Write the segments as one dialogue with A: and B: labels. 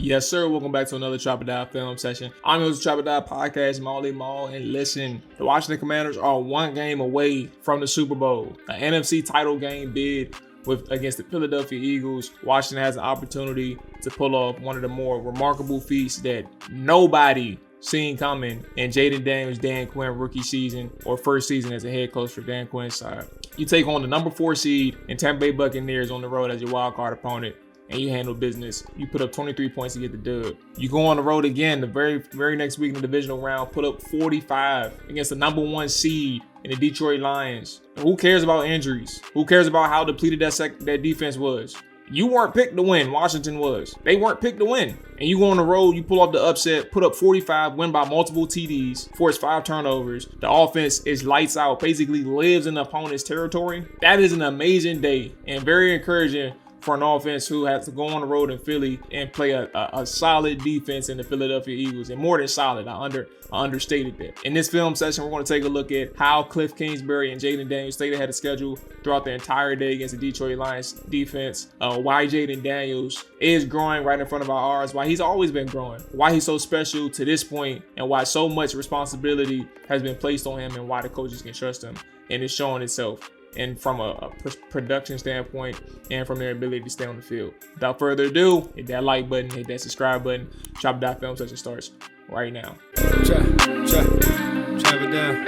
A: Yes, sir. Welcome back to another Chop It Down film session. I'm your Chop It Down podcast, Mual. And listen, the Washington Commanders are one game away from the Super Bowl, an NFC title game bid against the Philadelphia Eagles. Washington has an opportunity to pull off one of the more remarkable feats that nobody seen coming in Jayden Daniels' Dan Quinn rookie season or first season as a head coach for Dan Quinn's side. You take on the number 4 seed in Tampa Bay Buccaneers on the road as your wild card opponent, and you handle business. You put up 23 points to get the dub. You go on the road again the very next week in the divisional round, put up 45 against the number 1 seed in the Detroit Lions. Who cares about injuries? Who cares about how depleted that defense was? You weren't picked to win. Washington was. They weren't picked to win. And you go on the road, you pull off the upset, put up 45, win by multiple TDs, force 5 turnovers. The offense is lights out, basically lives in the opponent's territory. That is an amazing day and very encouraging for an offense who has to go on the road in Philly and play a solid defense in the Philadelphia Eagles. And more than solid, I understated that. In this film session, we're going to take a look at how Kliff Kingsbury and Jayden Daniels stayed ahead of schedule throughout the entire day against the Detroit Lions defense. Why Jayden Daniels is growing right in front of our eyes, why he's always been growing, why he's so special to this point, and why so much responsibility has been placed on him, and why the coaches can trust him. And it's showing itself. And from a production standpoint and from their ability to stay on the field. Without further ado, hit that like button, hit that subscribe button. Chop It Down film session starts right now.
B: Chop it down.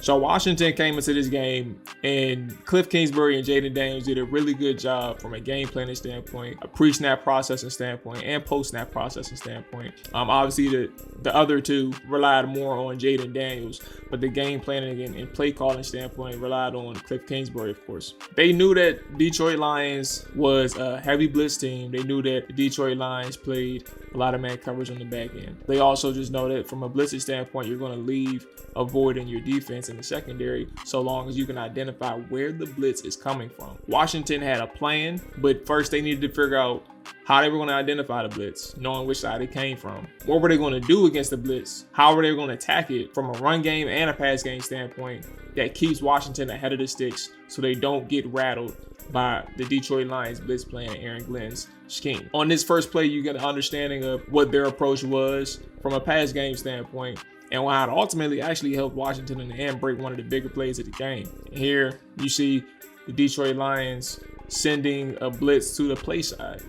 A: So Washington came into this game, and Kliff Kingsbury and Jayden Daniels did a really good job from a game planning standpoint, a pre-snap processing standpoint, and post-snap processing standpoint. Obviously, the other two relied more on Jayden Daniels, but the game planning and play calling standpoint relied on Kliff Kingsbury, of course. They knew that Detroit Lions was a heavy blitz team. They knew that the Detroit Lions played a lot of man coverage on the back end. They also just know that from a blitzing standpoint, you're going to leave a void in your defense in the secondary so long as you can identify where the blitz is coming from. Washington had a plan, but first they needed to figure out how they were going to identify the blitz, knowing which side it came from. What were they going to do against the blitz? How were they going to attack it from a run game and a pass game standpoint that keeps Washington ahead of the sticks so they don't get rattled by the Detroit Lions blitz plan Aaron Glenn's scheme. On this first play, you get an understanding of what their approach was from a pass game standpoint and how it ultimately actually helped Washington in the end break one of the bigger plays of the game. Here, you see the Detroit Lions sending a blitz to the play side.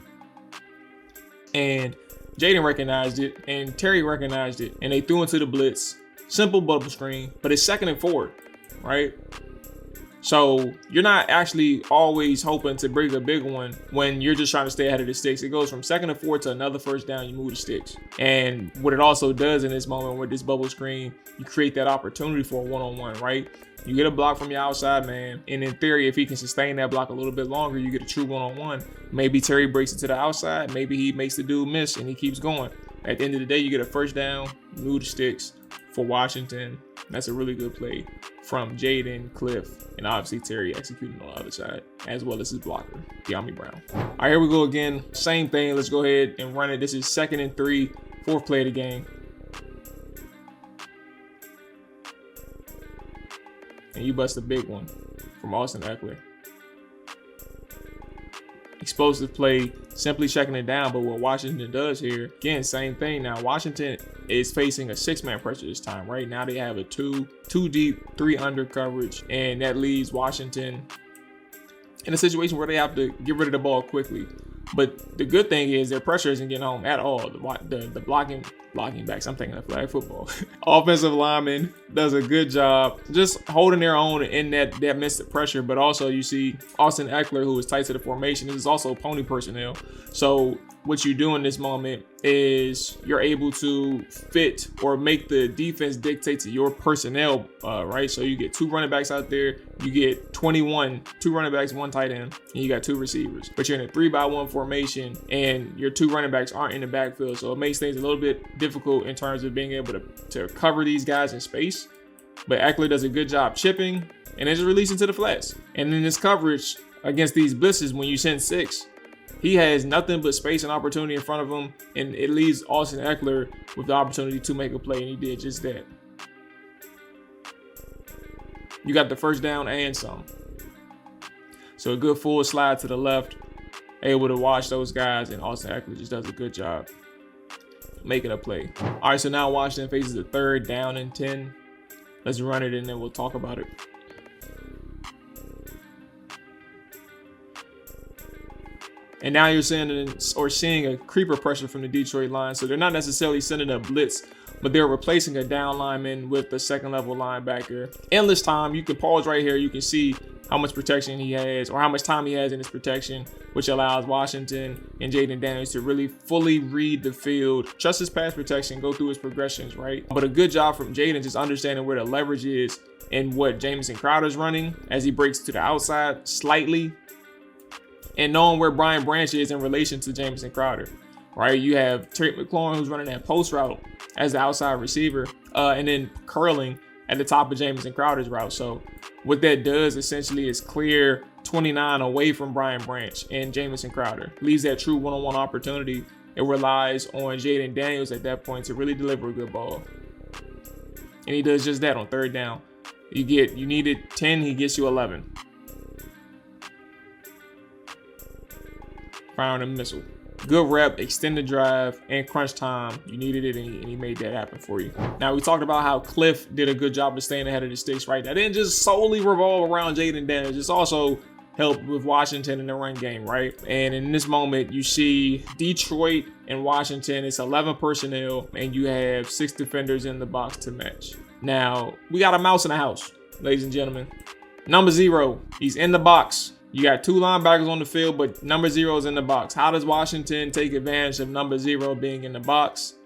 A: And Jayden recognized it, and Terry recognized it, and they threw into the blitz. Simple bubble screen, but it's 2nd and 4, right? So you're not actually always hoping to bring a big one when you're just trying to stay ahead of the sticks. It goes from 2nd and 4 to another first down, you move the sticks. And what it also does in this moment with this bubble screen, you create that opportunity for a one-on-one, right? You get a block from your outside man, and in theory, if he can sustain that block a little bit longer, you get a true one-on-one. Maybe Terry breaks it to the outside. Maybe he makes the dude miss, and he keeps going. At the end of the day, you get a first down, move the sticks for Washington. That's a really good play from Jayden, Kliff, and obviously Terry executing on the other side, as well as his blocker, De'Ami Brown. All right, here we go again. Same thing. Let's go ahead and run it. This is 2nd and 3, 4th play of the game. And you bust a big one from Austin Ekeler. Explosive play, simply checking it down. But what Washington does here, again, same thing. Now, Washington is facing a 6-man pressure this time. Right now, they have a 2 deep, 3 under coverage. And that leaves Washington in a situation where they have to get rid of the ball quickly. But the good thing is their pressure isn't getting home at all. The blocking backs, I'm thinking of flag football. Offensive lineman does a good job just holding their own in that midst of pressure. But also you see Austin Ekeler, who is tight to the formation. This is also pony personnel. So what you do in this moment is you're able to fit or make the defense dictate to your personnel, right? So you get 2 running backs out there. You get 21, 2 running backs, 1 tight end, and you got 2 receivers. But you're in a 3-by-1 formation, and your 2 running backs aren't in the backfield. So it makes things a little bit difficult in terms of being able to cover these guys in space. But Ekeler does a good job chipping and then just releasing to the flats. And then this coverage against these blitzes, when you send 6, he has nothing but space and opportunity in front of him, and it leaves Austin Ekeler with the opportunity to make a play, and he did just that. You got the first down and some. So a good full slide to the left, able to watch those guys, and Austin Eckler just does a good job making a play. All right, so now Washington faces a 3rd down and 10. Let's run it and then we'll talk about it. And now you're seeing a creeper pressure from the Detroit Lions. So they're not necessarily sending a blitz, but they're replacing a down lineman with the 2nd level linebacker. Endless time. You can pause right here. You can see how much protection he has, or how much time he has in his protection, which allows Washington and Jayden Daniels to really fully read the field, trust his pass protection, go through his progressions, right? But a good job from Jayden just understanding where the leverage is and what Jamison Crowder's running as he breaks to the outside slightly, and knowing where Brian Branch is in relation to Jamison Crowder, right? You have Terry McLaurin, who's running that post route as the outside receiver, and then curling at the top of Jamison Crowder's route. So what that does essentially is clear 29 away from Brian Branch and Jamison Crowder. Leaves that true one-on-one opportunity. It relies on Jayden Daniels at that point to really deliver a good ball. And he does just that on 3rd down. You needed 10, he gets you 11. Firing a missile. Good rep, extended drive, and crunch time. You needed it, and he made that happen for you. Now, we talked about how Kliff did a good job of staying ahead of the sticks, right? That didn't just solely revolve around Jayden Daniels. It's also helped with Washington in the run game, right? And in this moment, you see Detroit and Washington. It's 11 personnel, and you have 6 defenders in the box to match. Now, we got a mouse in the house, ladies and gentlemen. Number 0, he's in the box. You got 2 linebackers on the field, but number 0 is in the box. How does Washington take advantage of number 0 being in the box?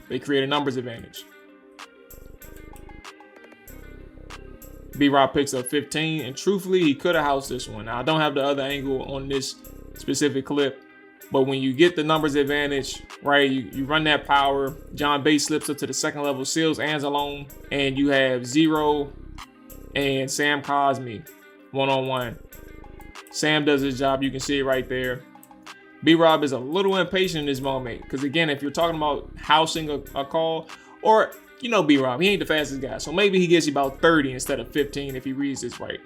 A: They create a numbers advantage. B-Rob picks up 15, and truthfully, he could have housed this one. Now, I don't have the other angle on this specific clip, but when you get the numbers advantage, right, you run that power. John Bates slips up to the 2nd level, seals Anzalone, and you have 0 and Sam Cosmi one-on-one. Sam does his job. You can see it right there. B-Rob is a little impatient in this moment because, again, if you're talking about housing a call, or, you know, B-Rob, he ain't the fastest guy. So maybe he gets you about 30 instead of 15 if he reads this right.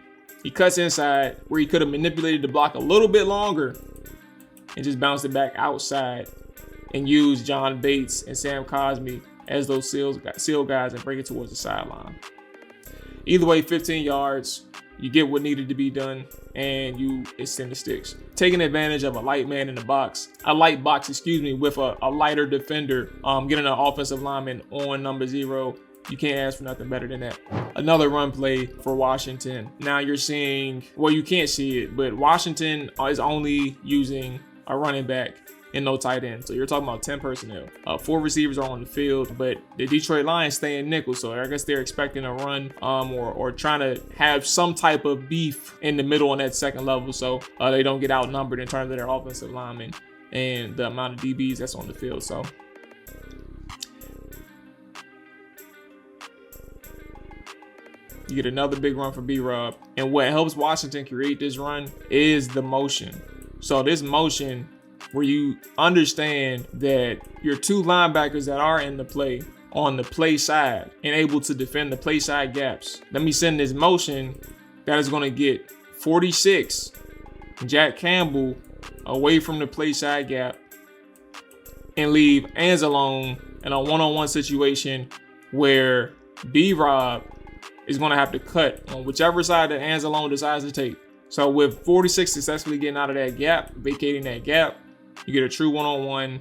A: He cuts inside where he could have manipulated the block a little bit longer and just bounced it back outside and used John Bates and Sam Cosmi as those seal guys and break it towards the sideline. Either way, 15 yards, you get what needed to be done, and you extend the sticks. Taking advantage of a light man in the box, with a lighter defender, getting an offensive lineman on number 0. You can't ask for nothing better than that. Another run play for Washington. Now you're seeing, well, you can't see it, but Washington is only using a running back and no tight end. So you're talking about 10 personnel. 4 receivers are on the field, but the Detroit Lions stay in nickel. So I guess they're expecting a run or trying to have some type of beef in the middle on that 2nd level so they don't get outnumbered in terms of their offensive linemen and the amount of DBs that's on the field. So you get another big run for B-Rob. And what helps Washington create this run is the motion. So this motion, where you understand that your 2 linebackers that are in the play on the play side and able to defend the play side gaps. Let me send this motion that is going to get 46 Jack Campbell away from the play side gap and leave Anzalone in a one-on-one situation where B-Rob is going to have to cut on whichever side that Anzalone decides to take. So with 46 successfully getting out of that gap, vacating that gap, you get a true one-on-one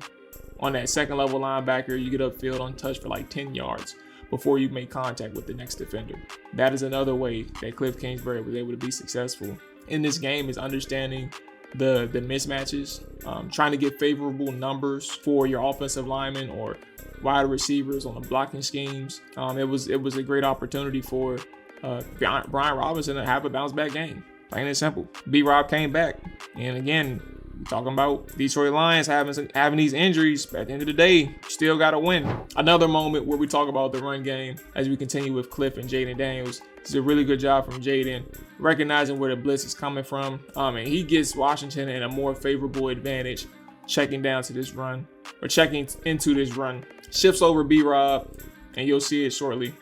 A: on that 2nd level linebacker. You get upfield untouched for like 10 yards before you make contact with the next defender. That is another way that Kliff Kingsbury was able to be successful in this game, is understanding the mismatches, trying to get favorable numbers for your offensive linemen or wide receivers on the blocking schemes. It was a great opportunity for Brian Robinson to have a bounce back game. Plain and simple. B-Rob came back, and again, talking about Detroit Lions having these injuries, but at the end of the day, still got to win. Another moment where we talk about the run game as we continue with Kliff and Jayden Daniels. This is a really good job from Jayden, recognizing where the blitz is coming from. And he gets Washington in a more favorable advantage, checking down to this run, or checking into this run. Shifts over B-Rob, and you'll see it shortly.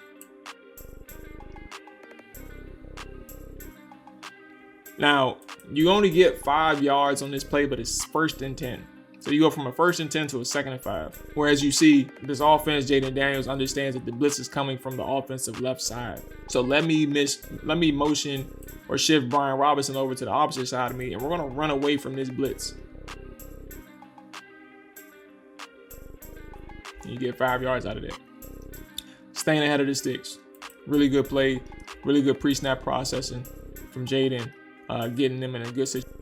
A: Now, you only get 5 yards on this play, but it's 1st and 10. So you go from a 1st and 10 to a 2nd and 5. Whereas you see this offense, Jayden Daniels understands that the blitz is coming from the offensive left side. So let me motion or shift Brian Robinson over to the opposite side of me, and we're going to run away from this blitz. And you get 5 yards out of that. Staying ahead of the sticks. Really good play, really good pre-snap processing from Jayden, getting them in a good situation.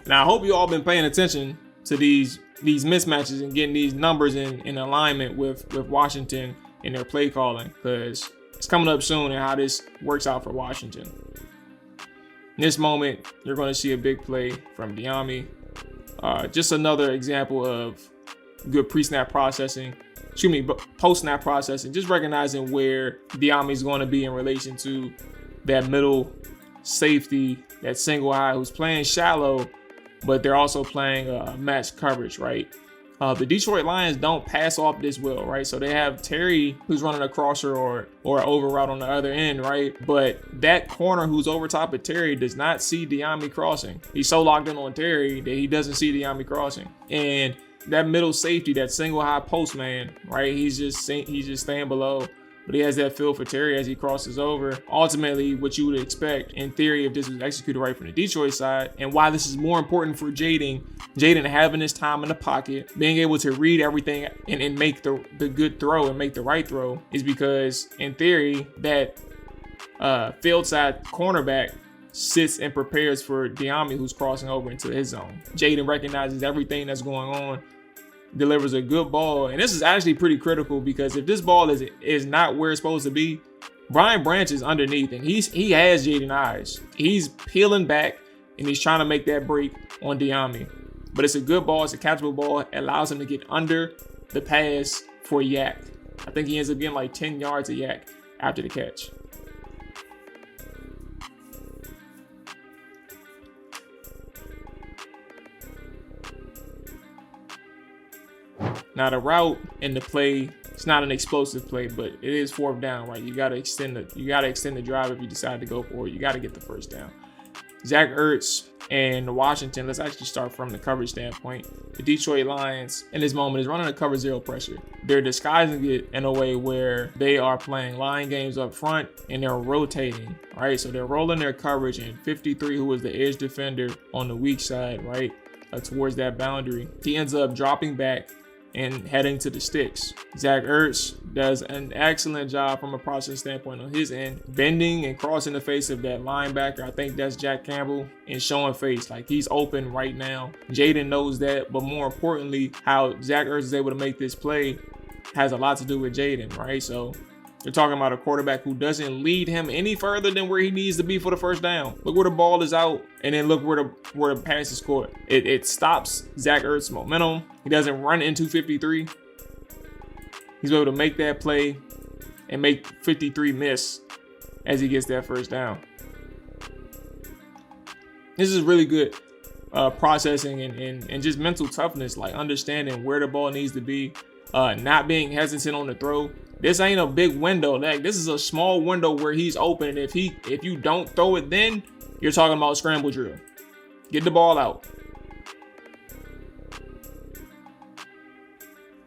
A: Now, I hope you all been paying attention to these mismatches and getting these numbers in alignment with Washington in their play calling, because it's coming up soon and how this works out for Washington. In this moment, you're going to see a big play from Diami. Just another example of good pre-snap processing. Post-snap processing. Just recognizing where Diami is going to be in relation to that middle safety, that single high who's playing shallow, but they're also playing match coverage, right? The Detroit Lions don't pass off this well, right? So they have Terry who's running a crosser or over route on the other end, right? But that corner who's over top of Terry does not see Diami crossing. He's so locked in on Terry that he doesn't see Diami crossing. And that middle safety, that single high post man, right? He's just staying below. But he has that feel for Terry as he crosses over. Ultimately, what you would expect in theory if this was executed right from the Detroit side, and why this is more important for Jayden having his time in the pocket, being able to read everything and make the good throw and make the right throw, is because in theory that field side cornerback sits and prepares for Diami, who's crossing over into his zone. Jayden recognizes everything that's going on, delivers a good ball, and this is actually pretty critical because if this ball is not where it's supposed to be, Brian Branch is underneath and he has Jayden eyes. He's peeling back and he's trying to make that break on Diami. But it's a good ball, it's a catchable ball. It allows him to get under the pass for Yak. I think he ends up getting like 10 yards of Yak after the catch. Now the route and the play, it's not an explosive play, but it is 4th down, right? You gotta extend the drive if you decide to go for it. You gotta get the 1st down. Zach Ertz and Washington, let's actually start from the coverage standpoint. The Detroit Lions in this moment is running a cover 0 pressure. They're disguising it in a way where they are playing line games up front and they're rotating, right? So they're rolling their coverage, and 53, who was the edge defender on the weak side, right, towards that boundary, he ends up dropping back and heading to the sticks. Zach Ertz does an excellent job from a process standpoint on his end, bending and crossing the face of that linebacker. I think that's Jack Campbell, and showing face. Like, he's open right now. Jayden knows that, but more importantly, how Zach Ertz is able to make this play has a lot to do with Jayden, right? So you're talking about a quarterback who doesn't lead him any further than where he needs to be for the 1st down. Look where the ball is out, and then look where the pass is caught. It stops Zach Ertz's momentum. He doesn't run into 53. He's able to make that play and make 53 miss as he gets that 1st down. This is really good processing and just mental toughness, like understanding where the ball needs to be, not being hesitant on the throw. This ain't a big window. Like, this is a small window where he's open, and if you don't throw it, then you're talking about scramble drill. Get the ball out.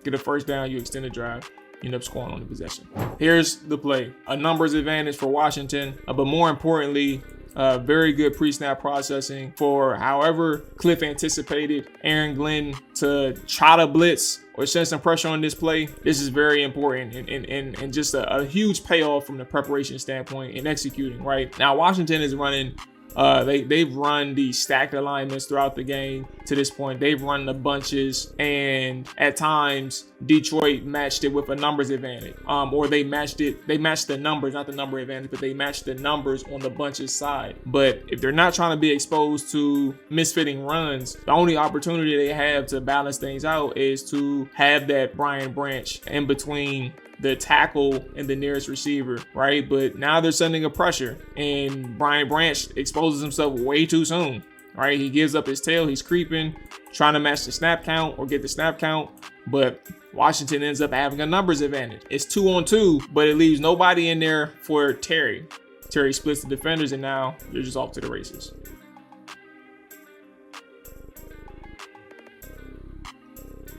A: Get a 1st down, you extend the drive, you end up scoring on the possession. Here's the play. A numbers advantage for Washington, but more importantly, very good pre-snap processing for however Kliff anticipated Aaron Glenn to try to blitz or send some pressure on this play. This is very important and just a huge payoff from the preparation standpoint and executing, right? Now, Washington is running they've run the stacked alignments throughout the game to this point. They've run the bunches, and at times Detroit matched it with a numbers advantage, or they matched the numbers, not the number advantage, but they matched the numbers on the bunches side. But if they're not trying to be exposed to misfitting runs, the only opportunity they have to balance things out is to have that Brian Branch in between the tackle and the nearest receiver, right? But now they're sending a pressure, and Brian Branch exposes himself way too soon, right? He gives up his tail, he's creeping, trying to match the snap count or get the snap count, but Washington ends up having a numbers advantage. It's 2-on-2, but it leaves nobody in there for Terry. Terry splits the defenders, and now you're just off to the races.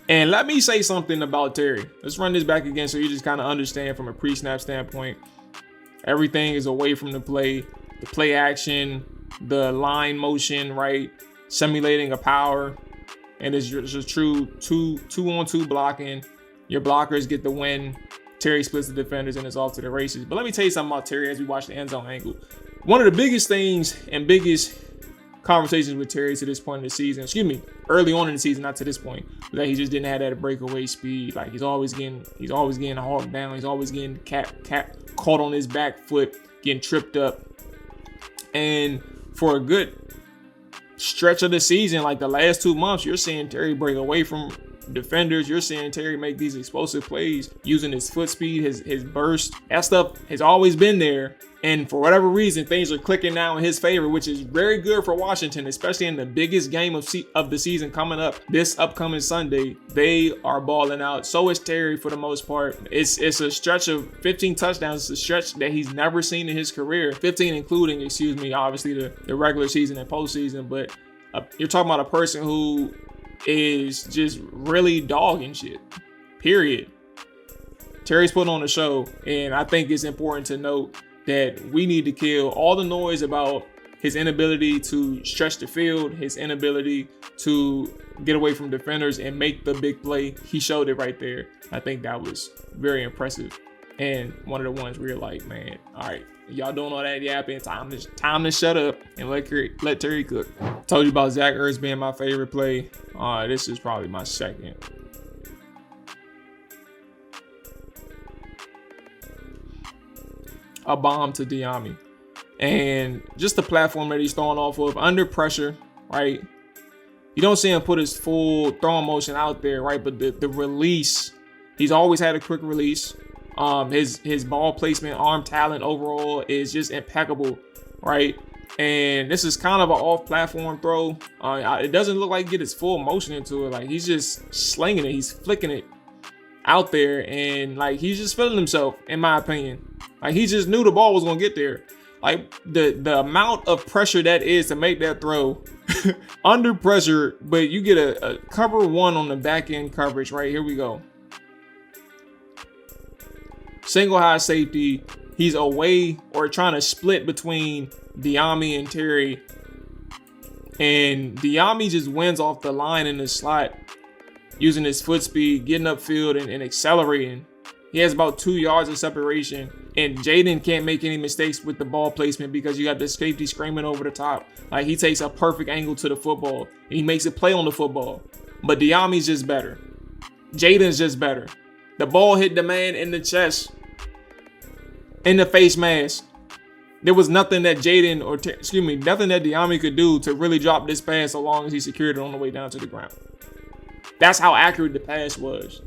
A: And let me say something about Terry. Let's run this back again so you just kind of understand from a pre-snap standpoint. Everything is away from the play action, the line motion, right? Simulating a power. And it's just a true two-on-two blocking. Your blockers get the win. Terry splits the defenders and is off to the races. But let me tell you something about Terry as we watch the end zone angle. One of the biggest things and biggest conversations with Terry to this point in the season, early on in the season, not to this point, but that he just didn't have that breakaway speed. Like he's always getting hauled down. He's always getting caught on his back foot, getting tripped up. And for a good stretch of the season, like the last 2 months, you're seeing Terry break away from defenders. You're seeing Terry make these explosive plays using his foot speed, his burst. That stuff has always been there. And for whatever reason, things are clicking now in his favor, which is very good for Washington, especially in the biggest game of the season coming up this upcoming Sunday. They are balling out. So is Terry for the most part. It's a stretch of 15 touchdowns. It's a stretch that he's never seen in his career. 15 including, obviously the regular season and postseason. But you're talking about a person who is just really dogging shit. Period. Terry's putting on a show, and I think it's important to note that we need to kill all the noise about his inability to stretch the field, his inability to get away from defenders and make the big play. He showed it right there. I think that was very impressive. And one of the ones where you're like, man, all right, y'all doing all that yapping. Time to shut up and let Terry cook. Told you about Zach Ertz being my favorite play. This is probably my second. A bomb to Diami. And just the platform that he's throwing off of under pressure, right? You don't see him put his full throwing motion out there, right? But the release, he's always had a quick release. His ball placement, arm talent overall is just impeccable, right? And this is kind of an off-platform throw. It doesn't look like he get his full motion into it. Like he's just slinging it. He's flicking it out there, and like he's just feeling himself, in my opinion. Like he just knew the ball was gonna get there. Like the amount of pressure that is to make that throw under pressure, but you get a cover one on the back end coverage. Right, here we go. Single high safety. He's away or trying to split between Diami and Terry. And Diami just wins off the line in the slot using his foot speed, getting upfield and accelerating. He has about 2 yards of separation. And Jayden can't make any mistakes with the ball placement because you got the safety screaming over the top. Like he takes a perfect angle to the football and he makes it play on the football. But Diami's just better. Jayden's just better. The ball hit the man in the chest, in the face mask. There was nothing that nothing that Diami could do to really drop this pass so long as he secured it on the way down to the ground. That's how accurate the pass was.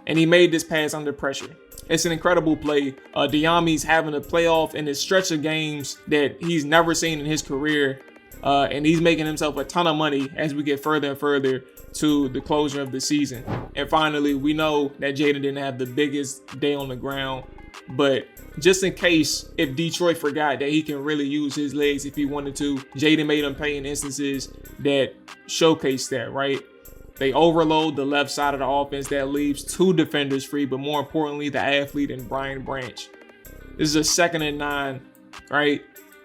A: And he made this pass under pressure. It's an incredible play. Diami's having a playoff in a stretch of games that he's never seen in his career. And he's making himself a ton of money as we get further and further to the closure of the season. And finally, we know that Jayden didn't have the biggest day on the ground. But just in case, if Detroit forgot that he can really use his legs if he wanted to, Jayden made him pay in instances that showcase that, right? They overload the left side of the offense. That leaves 2 defenders free, but more importantly, the athlete and Brian Branch. This is a 2nd and 9, right?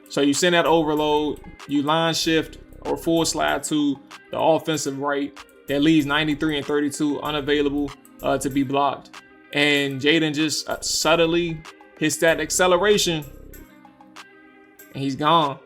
A: So you send that overload, you line shift or full slide to the offensive right. That leaves 93 and 32 unavailable to be blocked. And Jayden just subtly hits that acceleration and he's gone.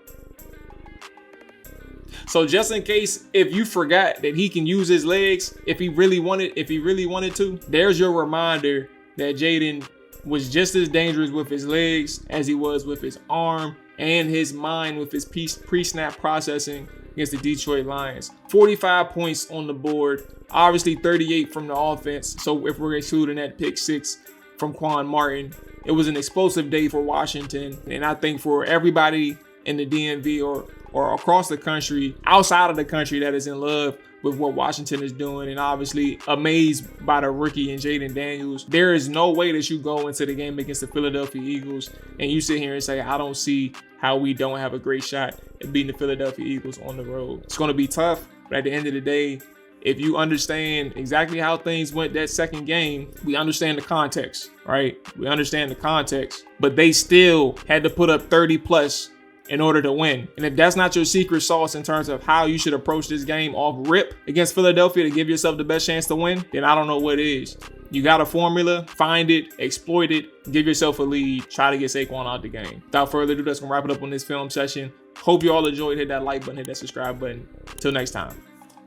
A: So just in case, if you forgot that he can use his legs, if he really wanted to, there's your reminder that Jayden was just as dangerous with his legs as he was with his arm and his mind with his pre-snap processing against the Detroit Lions. 45 points on the board, obviously 38 from the offense. So if we're excluding that pick 6 from Quan Martin, it was an explosive day for Washington. And I think for everybody in the DMV or or across the country, outside of the country, that is in love with what Washington is doing and obviously amazed by the rookie and Jayden Daniels. There is no way that you go into the game against the Philadelphia Eagles and you sit here and say, I don't see how we don't have a great shot at beating the Philadelphia Eagles on the road. It's going to be tough, but at the end of the day, if you understand exactly how things went that second game, we understand the context, right? We understand the context, but they still had to put up 30 plus in order to win. And if that's not your secret sauce in terms of how you should approach this game off rip against Philadelphia to give yourself the best chance to win, then I don't know what is. You got a formula, find it, exploit it, give yourself a lead, try to get Saquon out the game. Without further ado, that's gonna wrap it up on this film session. Hope you all enjoyed. Hit that like button, hit that subscribe button. Till next time,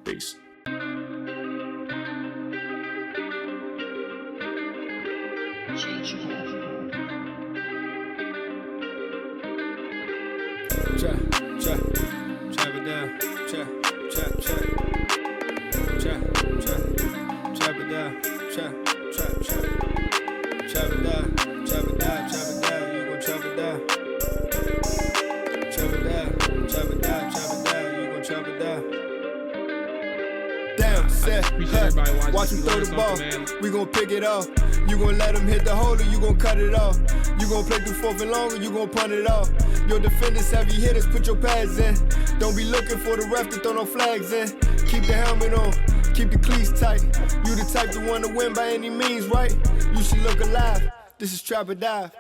A: peace.
B: Chop it down. Chop it down. Chop it down. You gon' chop it down. Chop it down. You gon' chop it down. Down, set, watch him throw the ball. We gon' pick it off. You gon' let him hit the hole or you gon' cut it off. You gon' play through 4th and long or you gon' punt it off. Your defenders, heavy hitters, put your pads in. Don't be looking for the ref to throw no flags in. Keep the helmet on, keep the cleats tight. You the type to want to win by any means, right? You should look alive. This is Trap or Dive.